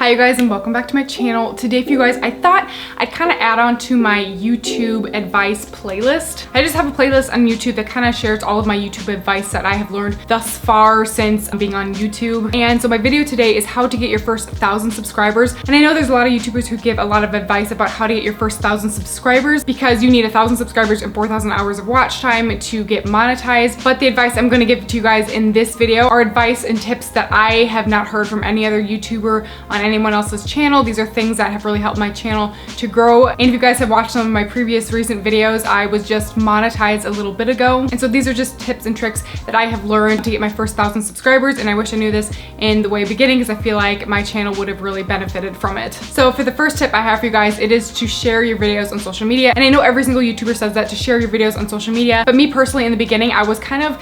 Hi you guys and welcome back to my channel. Today for you guys, I thought I'd kind of add on to my YouTube advice playlist. I just have a playlist on YouTube that kind of shares all of my YouTube advice that I have learned thus far since being on YouTube. And so my video today is how to get your first 1,000 subscribers. And I know there's a lot of YouTubers who give a lot of advice about how to get your first 1,000 subscribers because you need 1,000 subscribers and 4,000 hours of watch time to get monetized. But the advice I'm going to give to you guys in this video are advice and tips that I have not heard from any other YouTuber on anyone else's channel. These are things that have really helped my channel to grow. And if you guys have watched some of my previous recent videos, I was just monetized a little bit ago. And so these are just tips and tricks that I have learned to get my first 1,000 subscribers. And I wish I knew this in the way beginning because I feel like my channel would have really benefited from it. So for the first tip I have for you guys, it is to share your videos on social media. And I know every single YouTuber says that, to share your videos on social media. But me personally, in the beginning, I was kind of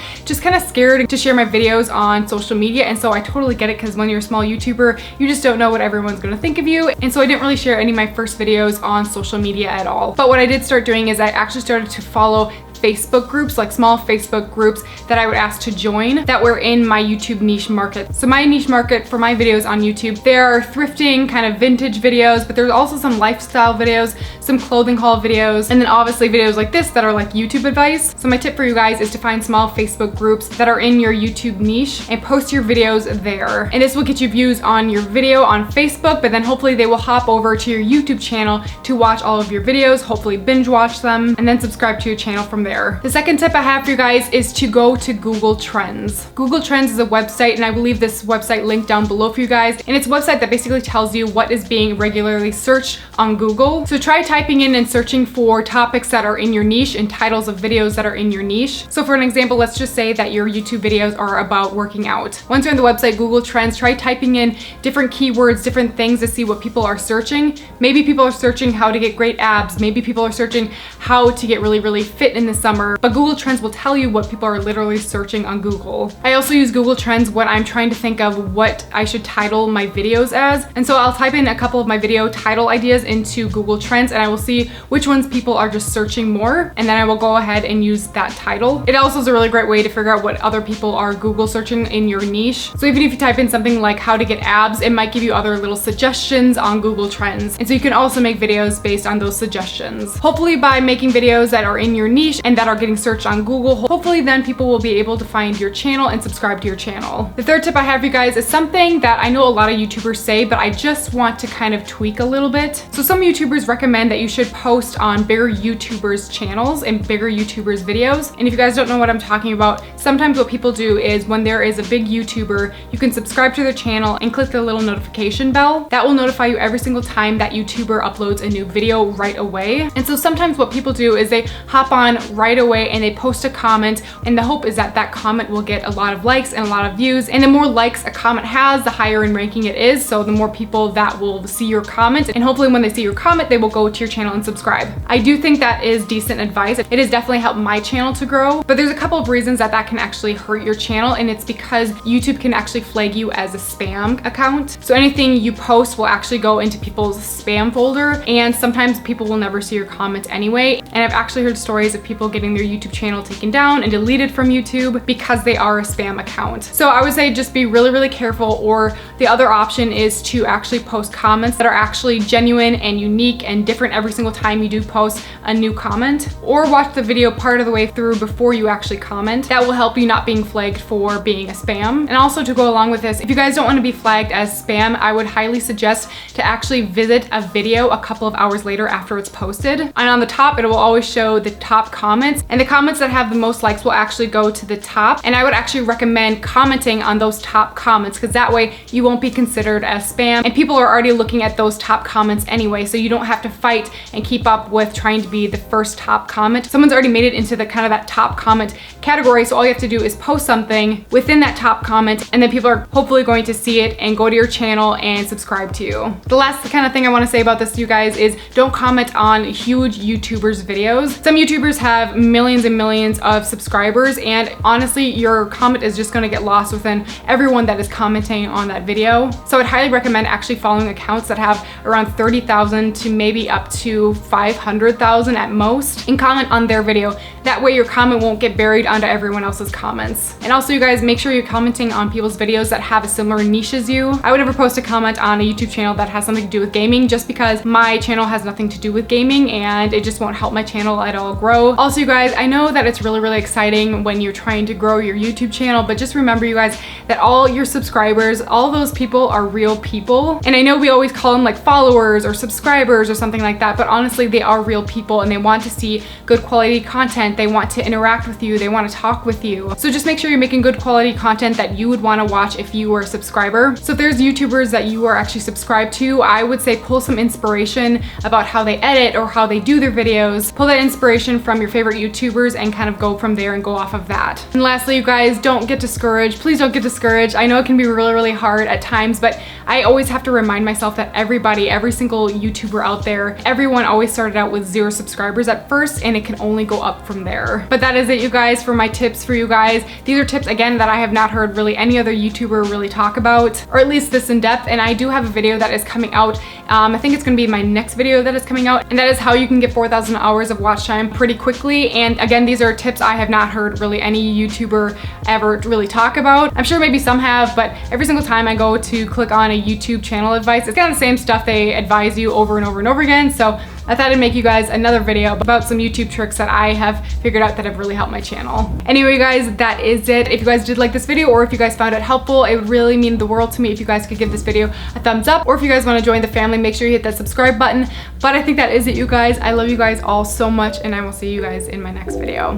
scared to share my videos on social media. And so I totally get it, because when you're a small YouTuber, you just don't know what everyone's gonna think of you. And so I didn't really share any of my first videos on social media at all. But what I did start doing is I actually started to follow Facebook groups, like small Facebook groups that I would ask to join that were in my YouTube niche market. So my niche market for my videos on YouTube, there are thrifting, kind of vintage videos, but there's also some lifestyle videos, some clothing haul videos, and then obviously videos like this that are like YouTube advice. So my tip for you guys is to find small Facebook groups that are in your YouTube niche and post your videos there. And this will get you views on your video on Facebook, but then hopefully they will hop over to your YouTube channel to watch all of your videos, hopefully binge watch them, and then subscribe to your channel from there. The second tip I have for you guys is to go to Google Trends. Google Trends is a website, and I will leave this website linked down below for you guys. And it's a website that basically tells you what is being regularly searched on Google. So try typing in and searching for topics that are in your niche and titles of videos that are in your niche. So for an example, let's just say that your YouTube videos are about working out. Once you're on the website Google Trends, try typing in different keywords, different things to see what people are searching. Maybe people are searching how to get great abs. Maybe people are searching how to get really fit in the summer. But Google Trends will tell you what people are literally searching on Google. I also use Google Trends when I'm trying to think of what I should title my videos as. And so I'll type in a couple of my video title ideas into Google Trends, and I will see which ones people are just searching more. And then I will go ahead and use that title. It also is a really great way to figure out what other people are Google searching in your niche. So even if you type in something like how to get abs, it might give you other little suggestions on Google Trends. And so you can also make videos based on those suggestions. Hopefully by making videos that are in your niche and that are getting searched on Google, hopefully then people will be able to find your channel and subscribe to your channel. The third tip I have for you guys is something that I know a lot of YouTubers say, but I just want to kind of tweak a little bit. So some YouTubers recommend that you should post on bigger YouTubers' channels and bigger YouTubers' videos. And if you guys don't know what I'm talking about, sometimes what people do is when there is a big YouTuber, you can subscribe to their channel and click the little notification bell. That will notify you every single time that YouTuber uploads a new video right away. And so sometimes what people do is they hop on right away and they post a comment, and the hope is that that comment will get a lot of likes and a lot of views. And the more likes a comment has, the higher in ranking it is. So the more people that will see your comment, and hopefully when they see your comment, they will go to your channel and subscribe. I do think that is decent advice. It has definitely helped my channel to grow, but there's a couple of reasons that that can actually hurt your channel, and it's because YouTube can actually flag you as a spam account. So anything you post will actually go into people's spam folder, and sometimes people will never see your comment anyway. And I've actually heard stories of people getting their YouTube channel taken down and deleted from YouTube because they are a spam account. So I would say just be really careful, or the other option is to actually post comments that are actually genuine and unique and different every single time you do post a new comment, or watch the video part of the way through before you actually comment. That will help you not being flagged for being a spam. And also, to go along with this, if you guys don't want to be flagged as spam, I would highly suggest to actually visit a video a couple of hours later after it's posted. And on the top, it will always show the top comments, and the comments that have the most likes will actually go to the top. And I would actually recommend commenting on those top comments, because that way you won't be considered as spam, and people are already looking at those top comments anyway, so you don't have to fight and keep up with trying to be the first top comment. Someone's already made it into the kind of that top comment category, so all you have to do is post something within that top comment, and then people are hopefully going to see it and go to your channel and subscribe to you. The last kind of thing I want to say about this to you guys is don't comment on huge YouTubers' videos. Some YouTubers have have millions and millions of subscribers, and honestly, your comment is just gonna get lost within everyone that is commenting on that video. So I'd highly recommend actually following accounts that have around 30,000 to maybe up to 500,000 at most, and comment on their video. That way your comment won't get buried under everyone else's comments. And also, you guys, make sure you're commenting on people's videos that have a similar niche as you. I would never post a comment on a YouTube channel that has something to do with gaming, just because my channel has nothing to do with gaming and it just won't help my channel at all grow. Also, you guys, I know that it's really exciting when you're trying to grow your YouTube channel, but just remember, you guys, that all your subscribers, all those people are real people. And I know we always call them like followers or subscribers or something like that, but honestly, they are real people and they want to see good quality content. They want to interact with you. They want to talk with you. So just make sure you're making good quality content that you would want to watch if you were a subscriber. So if there's YouTubers that you are actually subscribed to, I would say pull some inspiration about how they edit or how they do their videos. Pull that inspiration from your favorite YouTubers and kind of go from there and go off of that. And lastly, you guys, don't get discouraged. Please don't get discouraged. I know it can be really hard at times, but I always have to remind myself that everybody, every single YouTuber out there, everyone always started out with 0 subscribers at first, and it can only go up from there. But that is it, you guys, for my tips for you guys. These are tips, again, that I have not heard really any other YouTuber really talk about, or at least this in depth. And I do have a video that is coming out. I think it's gonna be my next video that is coming out, and that is how you can get 4,000 hours of watch time pretty quickly. And again, these are tips I have not heard really any YouTuber ever really talk about. I'm sure maybe some have, but every single time I go to click on a YouTube channel advice, it's kind of the same stuff they advise you over and over again. So I thought I'd make you guys another video about some YouTube tricks that I have figured out that have really helped my channel. Anyway, you guys, that is it. If you guys did like this video, or if you guys found it helpful, it would really mean the world to me if you guys could give this video a thumbs up, or if you guys want to join the family, make sure you hit that subscribe button. But I think that is it, you guys. I love you guys all so much, and I will see you guys in my next video.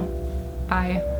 Bye.